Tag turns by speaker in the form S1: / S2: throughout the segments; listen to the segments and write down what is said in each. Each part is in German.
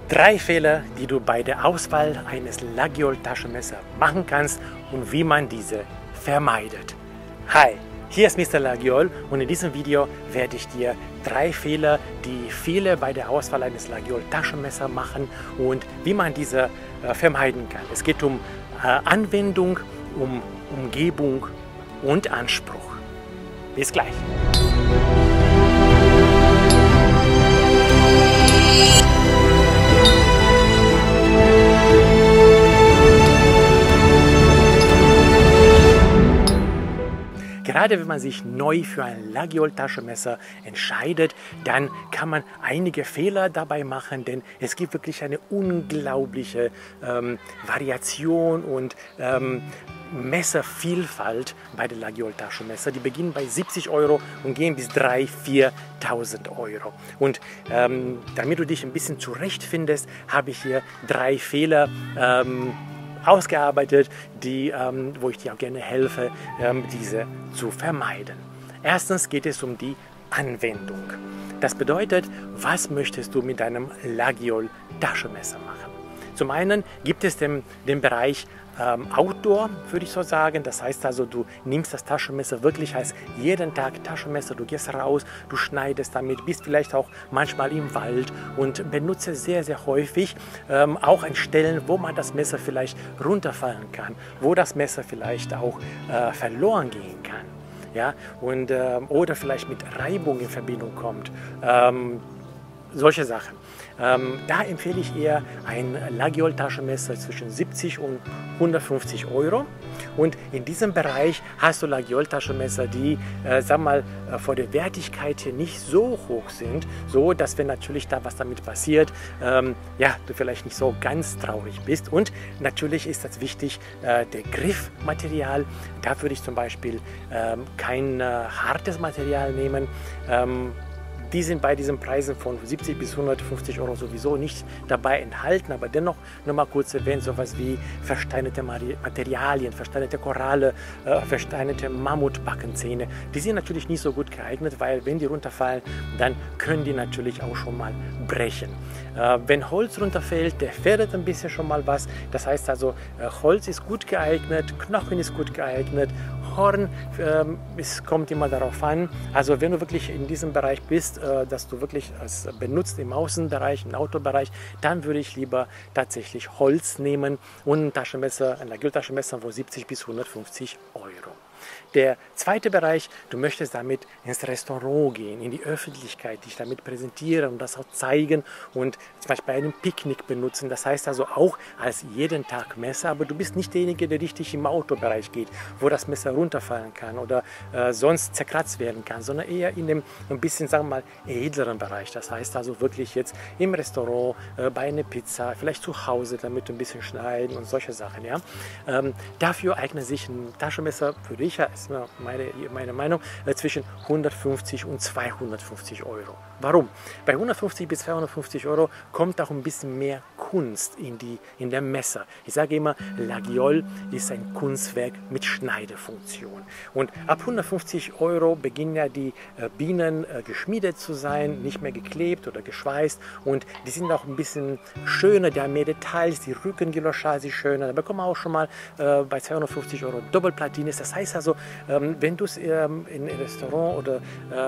S1: 3 Fehler, die du bei der Auswahl eines Laguiole Taschenmesser machen kannst und wie man diese vermeidet. Hi, hier ist Mr. Laguiole und in diesem Video werde ich dir 3 Fehler, die viele bei der Auswahl eines Laguiole Taschenmesser machen und wie man diese vermeiden kann. Es geht um Anwendung, um Umgebung und Anspruch. Bis gleich. Gerade wenn man sich neu für ein Laguiole Taschenmesser entscheidet, dann kann man einige Fehler dabei machen, denn es gibt wirklich eine unglaubliche Variation und Messervielfalt bei den Laguiole Taschenmesser. Die beginnen bei 70 € und gehen bis 3.000, 4.000 €. Und damit du dich ein bisschen zurechtfindest, habe ich hier 3 Fehler ausgearbeitet, wo ich dir auch gerne helfe, diese zu vermeiden. Erstens geht es um die Anwendung. Das bedeutet, was möchtest du mit deinem Laguiole Taschenmesser machen? Zum einen gibt es den Bereich Outdoor, würde ich so sagen. Das heißt also, du nimmst das Taschenmesser wirklich als jeden Tag Taschenmesser. Du gehst raus, du schneidest damit, bist vielleicht auch manchmal im Wald und benutze sehr, sehr häufig auch an Stellen, wo man das Messer vielleicht runterfallen kann, wo das Messer vielleicht auch verloren gehen kann. Ja? Und, oder vielleicht mit Reibung in Verbindung kommt. Solche Sachen. Da empfehle ich eher ein Laguiole Taschenmesser zwischen 70 und 150 €. Und in diesem Bereich hast du Laguiole Taschenmesser, die, sag mal, von der Wertigkeit hier nicht so hoch sind, so dass wenn natürlich da was damit passiert, ja, du vielleicht nicht so ganz traurig bist. Und natürlich ist das wichtig, der Griffmaterial. Da würde ich zum Beispiel kein hartes Material nehmen. Die sind bei diesen Preisen von 70 bis 150 € sowieso nicht dabei enthalten, aber dennoch noch mal kurz erwähnt, sowas wie versteinerte Materialien, versteinerte Koralle, versteinerte Mammutbackenzähne. Die sind natürlich nicht so gut geeignet, weil wenn die runterfallen, dann können die natürlich auch schon mal brechen. Wenn Holz runterfällt, der fährt ein bisschen schon mal was. Das heißt also, Holz ist gut geeignet, Knochen ist gut geeignet, Horn, es kommt immer darauf an. Also wenn du wirklich in diesem Bereich bist, dass du wirklich es benutzt im Außenbereich, im Outdoor-Bereich, dann würde ich lieber tatsächlich Holz nehmen und ein Taschenmesser, ein Laguiole Taschenmesser von 70 bis 150 €. Der zweite Bereich, du möchtest damit ins Restaurant gehen, in die Öffentlichkeit, dich damit präsentieren und das auch zeigen und zum Beispiel bei einem Picknick benutzen. Das heißt also auch als jeden Tag Messer, aber du bist nicht derjenige, der richtig im Outdoor-Bereich geht, wo das Messer runterfallen kann oder sonst zerkratzt werden kann, sondern eher in dem ein bisschen, sagen wir mal, edleren Bereich. Das heißt also wirklich jetzt im Restaurant, bei einer Pizza, vielleicht zu Hause, damit du ein bisschen schneiden und solche Sachen. Ja? Dafür eignet sich ein Taschenmesser, würde ich, ist meine Meinung, zwischen 150 und 250 €. Warum? Bei 150 bis 250 € kommt auch ein bisschen mehr Kunst in der Messer. Ich sage immer, Laguiole ist ein Kunstwerk mit Schneidefunktion. Und ab 150 € beginnen ja die Bienen geschmiedet zu sein, nicht mehr geklebt oder geschweißt. Und die sind auch ein bisschen schöner, die haben mehr Details, die Rückengelochage ist schöner. Da bekommen wir auch schon mal bei 250 € Doppelplatine. Das heißt also, wenn du es im Restaurant oder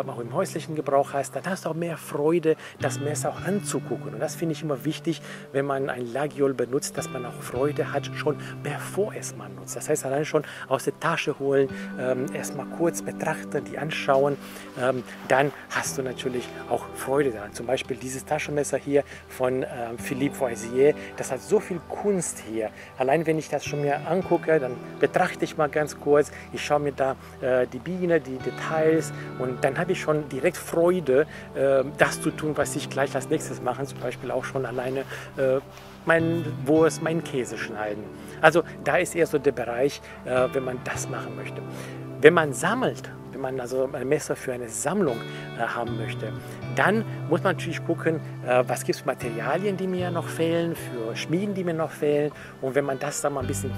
S1: auch im häuslichen Gebrauch hast, dann hast du auch mehr Freude, das Messer auch anzugucken. Und das finde ich immer wichtig, wenn man ein Laguiole benutzt, dass man auch Freude hat, schon bevor es man nutzt. Das heißt, allein schon aus der Tasche holen, erstmal kurz betrachten, die anschauen, dann hast du natürlich auch Freude daran. Zum Beispiel dieses Taschenmesser hier von Philippe Voisier, das hat so viel Kunst hier. Allein wenn ich das schon mir angucke, dann betrachte ich mal ganz kurz, ich schaue mir da die Biene, die Details und dann habe ich schon direkt Freude, das zu tun, was ich gleich als nächstes mache, zum Beispiel auch schon alleine meinen Wurst, meinen Käse schneiden. Also da ist eher so der Bereich, wenn man das machen möchte. Wenn man sammelt, wenn man also ein Messer für eine Sammlung haben möchte, dann muss man natürlich gucken, was gibt es für Materialien, die mir noch fehlen, für Schmieden, die mir noch fehlen. Und wenn man das dann mal ein bisschen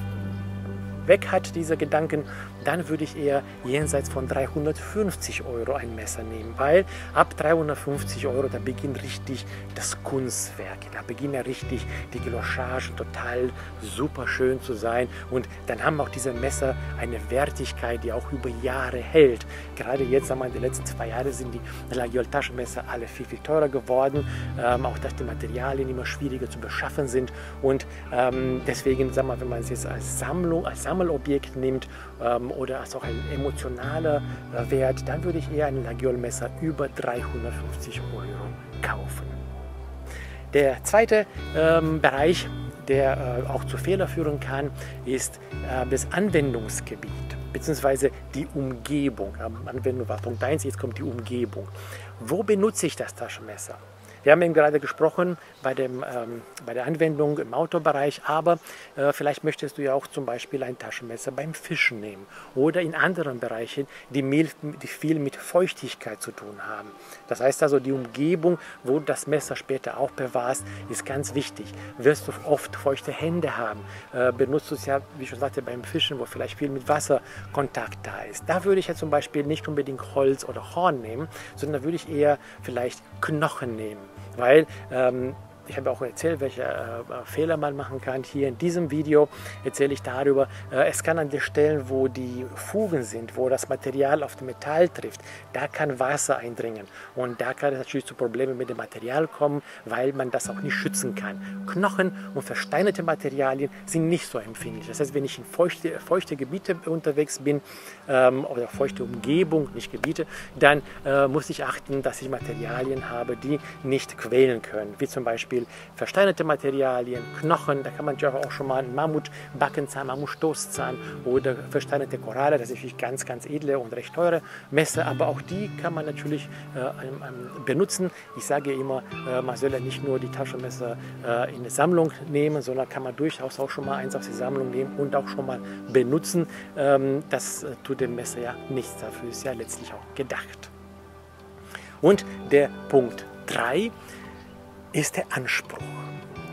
S1: weg hat, diese Gedanken, dann würde ich eher jenseits von 350 Euro ein Messer nehmen, weil ab 350 Euro, da beginnt richtig das Kunstwerk, da beginnen ja richtig die Glochagen total super schön zu sein und dann haben auch diese Messer eine Wertigkeit, die auch über Jahre hält. Gerade jetzt, sagen wir, in den letzten 2 Jahren sind die Laguiole Taschenmesser alle viel, viel teurer geworden, auch dass die Materialien immer schwieriger zu beschaffen sind und deswegen, sagen wir, wenn man es jetzt als Sammlung, als Sammelobjekt nimmt oder als auch ein emotionaler Wert, dann würde ich eher ein Laguiole-Messer über 350 Euro kaufen. Der zweite Bereich, der auch zu Fehlern führen kann, ist das Anwendungsgebiet bzw. die Umgebung. Anwendung war Punkt 1, jetzt kommt die Umgebung. Wo benutze ich das Taschenmesser? Wir haben eben gerade gesprochen bei der Anwendung im Outdoor-Bereich, aber vielleicht möchtest du ja auch zum Beispiel ein Taschenmesser beim Fischen nehmen oder in anderen Bereichen, die viel mit Feuchtigkeit zu tun haben. Das heißt also, die Umgebung, wo du das Messer später auch bewahrst, ist ganz wichtig. Wirst du oft feuchte Hände haben, benutzt du es ja, wie ich schon sagte, beim Fischen, wo vielleicht viel mit Wasserkontakt da ist. Da würde ich ja zum Beispiel nicht unbedingt Holz oder Horn nehmen, sondern da würde ich eher vielleicht Knochen nehmen. Weil ich habe auch erzählt, welche Fehler man machen kann. Hier in diesem Video erzähle ich darüber, es kann an den Stellen, wo die Fugen sind, wo das Material auf das Metall trifft, da kann Wasser eindringen. Und da kann es natürlich zu Problemen mit dem Material kommen, weil man das auch nicht schützen kann. Knochen und versteinerte Materialien sind nicht so empfindlich. Das heißt, wenn ich in feuchte Gebiete unterwegs bin oder feuchte Umgebung, nicht Gebiete, dann muss ich achten, dass ich Materialien habe, die nicht quälen können, wie zum Beispiel versteinerte Materialien, Knochen, da kann man natürlich auch schon mal einen Mammutbackenzahn, Mammutstoßzahn oder versteinerte Koralle, das ist natürlich ganz, ganz edle und recht teure Messer, aber auch die kann man natürlich benutzen. Ich sage immer, man soll ja nicht nur die Taschenmesser in eine Sammlung nehmen, sondern kann man durchaus auch schon mal eins aus der Sammlung nehmen und auch schon mal benutzen. Das tut dem Messer ja nichts, dafür ist ja letztlich auch gedacht. Und der Punkt 3 ist der Anspruch.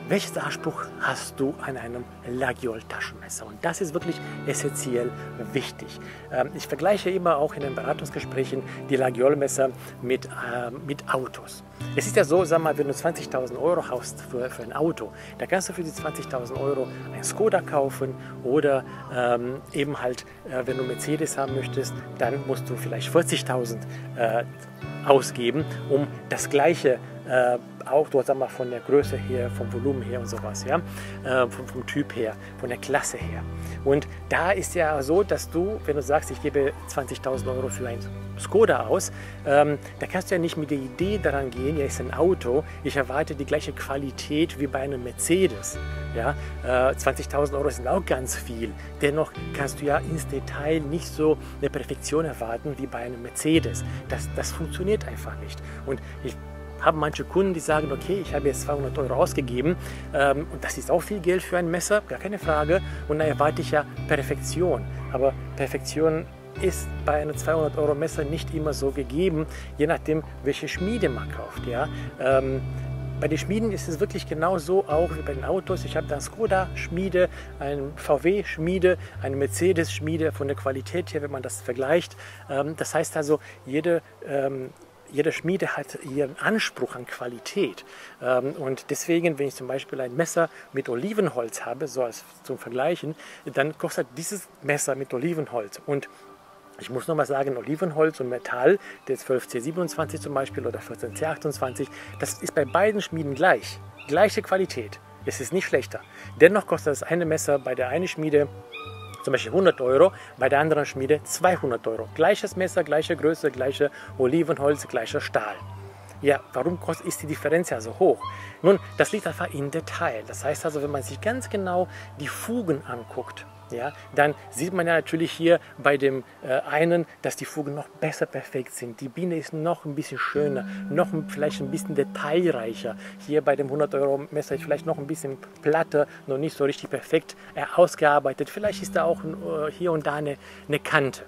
S1: Welchen Anspruch hast du an einem Laguiole Taschenmesser? Und das ist wirklich essentiell wichtig. Ich vergleiche immer auch in den Beratungsgesprächen die Laguiole Messer mit Autos. Es ist ja so, sag mal, wenn du 20.000 Euro hast für ein Auto, da kannst du für die 20.000 Euro ein Skoda kaufen oder eben halt, wenn du Mercedes haben möchtest, dann musst du vielleicht 40.000 ausgeben, um das gleiche Auto, sagen wir, von der Größe her, vom Volumen her und sowas, ja? Vom Typ her, von der Klasse her. Und da ist ja so, dass du, wenn du sagst, ich gebe 20.000 Euro für ein Skoda aus, da kannst du ja nicht mit der Idee daran gehen, ja, ist ein Auto, ich erwarte die gleiche Qualität wie bei einem Mercedes. Ja? 20.000 Euro sind auch ganz viel. Dennoch kannst du ja ins Detail nicht so eine Perfektion erwarten wie bei einem Mercedes. Das funktioniert einfach nicht. Und ich habe manche Kunden, die sagen, okay, ich habe jetzt 200 Euro ausgegeben und das ist auch viel Geld für ein Messer, gar keine Frage. Und da erwarte ich ja Perfektion. Aber Perfektion ist bei einem 200 Euro Messer nicht immer so gegeben, je nachdem, welche Schmiede man kauft. Ja? Bei den Schmieden ist es wirklich genauso auch wie bei den Autos. Ich habe da eine Skoda-Schmiede, eine VW-Schmiede, eine Mercedes-Schmiede von der Qualität her, wenn man das vergleicht. Das heißt also, jede Schmiede hat ihren Anspruch an Qualität. Und deswegen, wenn ich zum Beispiel ein Messer mit Olivenholz habe, so als zum Vergleichen, dann kostet dieses Messer mit Olivenholz. Und ich muss noch mal sagen, Olivenholz und Metall, der 12C27 zum Beispiel oder 14C28, das ist bei beiden Schmieden gleich. Gleiche Qualität. Es ist nicht schlechter. Dennoch kostet das eine Messer bei der einen Schmiede zum Beispiel 100 Euro, bei der anderen Schmiede 200 Euro. Gleiches Messer, gleiche Größe, gleiche Olivenholz, gleicher Stahl. Ja, warum ist die Differenz ja so hoch? Nun, das liegt einfach im Detail. Das heißt also, wenn man sich ganz genau die Fugen anguckt, ja, dann sieht man ja natürlich hier bei dem einen, dass die Fugen noch besser perfekt sind. Die Biene ist noch ein bisschen schöner, noch vielleicht ein bisschen detailreicher. Hier bei dem 100 Euro Messer ist vielleicht noch ein bisschen platter, noch nicht so richtig perfekt ausgearbeitet. Vielleicht ist da auch hier und da eine Kante.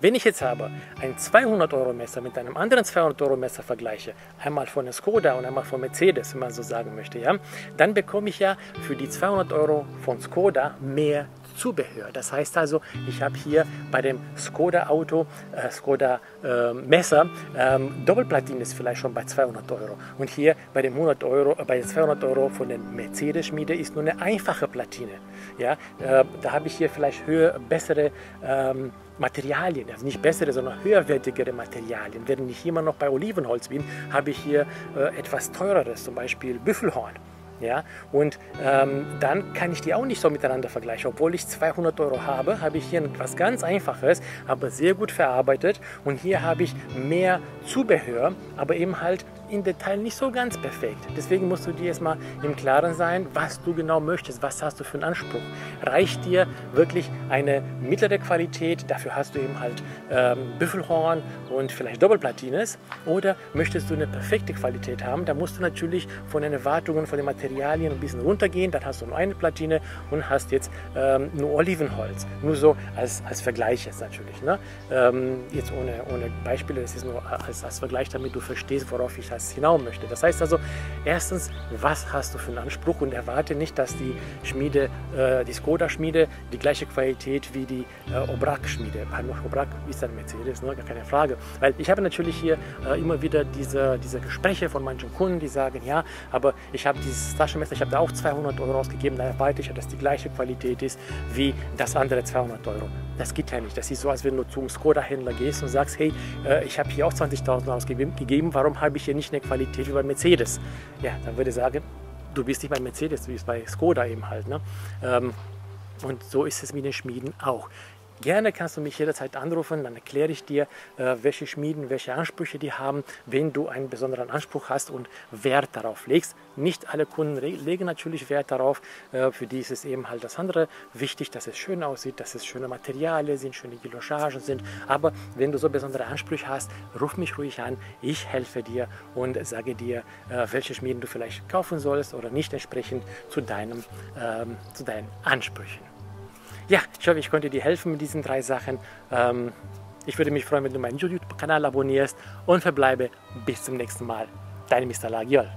S1: Wenn ich jetzt aber ein 200-Euro-Messer mit einem anderen 200-Euro-Messer vergleiche, einmal von der Skoda und einmal von Mercedes, wenn man so sagen möchte, ja, dann bekomme ich ja für die 200 Euro von Skoda mehr Zubehör. Das heißt also, ich habe hier bei dem Skoda-Auto, Skoda-Messer, Doppelplatine ist vielleicht schon bei 200 Euro. Und hier bei dem 100 Euro, bei den 200 Euro von der Mercedes-Schmiede ist nur eine einfache Platine. Ja, da habe ich hier vielleicht bessere Materialien, also nicht bessere, sondern höherwertigere Materialien. Während ich immer noch bei Olivenholz bin, habe ich hier etwas teureres, zum Beispiel Büffelhorn. Ja, und dann kann ich die auch nicht so miteinander vergleichen. Obwohl ich 200 Euro habe, habe ich hier etwas ganz Einfaches, aber sehr gut verarbeitet. Und hier habe ich mehr Zubehör, aber eben halt im Detail nicht so ganz perfekt. Deswegen musst du dir erstmal im Klaren sein, was du genau möchtest, was hast du für einen Anspruch. Reicht dir wirklich eine mittlere Qualität, dafür hast du eben halt Büffelhorn und vielleicht Doppelplatines, oder möchtest du eine perfekte Qualität haben, da musst du natürlich von den Erwartungen, von den Materialien ein bisschen runtergehen, dann hast du nur eine Platine und hast jetzt nur Olivenholz. Nur so als Vergleich jetzt natürlich. Ne? Jetzt ohne Beispiele, das ist nur als Vergleich, damit du verstehst, worauf ich das hinaus möchte. Das heißt also, erstens, was hast du für einen Anspruch, und erwarte nicht, dass die Schmiede, die Skoda-Schmiede, die gleiche Qualität wie die Obrak-Schmiede. Obrak ist ein Mercedes, ne? Gar keine Frage. Weil ich habe natürlich hier immer wieder diese Gespräche von manchen Kunden, die sagen, ja, aber ich habe dieses Taschenmesser, ich habe da auch 200 Euro ausgegeben, da erwarte ich, dass die gleiche Qualität ist wie das andere 200 Euro. Das geht ja nicht. Das ist so, als wenn du zum Skoda-Händler gehst und sagst, hey, ich habe hier auch 20.000 ausgegeben, warum habe ich hier nicht eine Qualität wie bei Mercedes? Ja, dann würde ich sagen, du bist nicht bei Mercedes, du bist bei Skoda eben halt. Ne? Und so ist es mit den Schmieden auch. Gerne kannst du mich jederzeit anrufen, dann erkläre ich dir, welche Schmieden, welche Ansprüche die haben, wenn du einen besonderen Anspruch hast und Wert darauf legst. Nicht alle Kunden legen natürlich Wert darauf, für die ist es eben halt das andere wichtig, dass es schön aussieht, dass es schöne Materialien sind, schöne Guillochagen sind. Aber wenn du so besondere Ansprüche hast, ruf mich ruhig an, ich helfe dir und sage dir, welche Schmieden du vielleicht kaufen sollst oder nicht, entsprechend zu deinen Ansprüchen. Ja, ich hoffe, ich konnte dir helfen mit diesen 3 Sachen. Ich würde mich freuen, wenn du meinen YouTube-Kanal abonnierst, und verbleibe bis zum nächsten Mal. Dein Mr. Lagiol.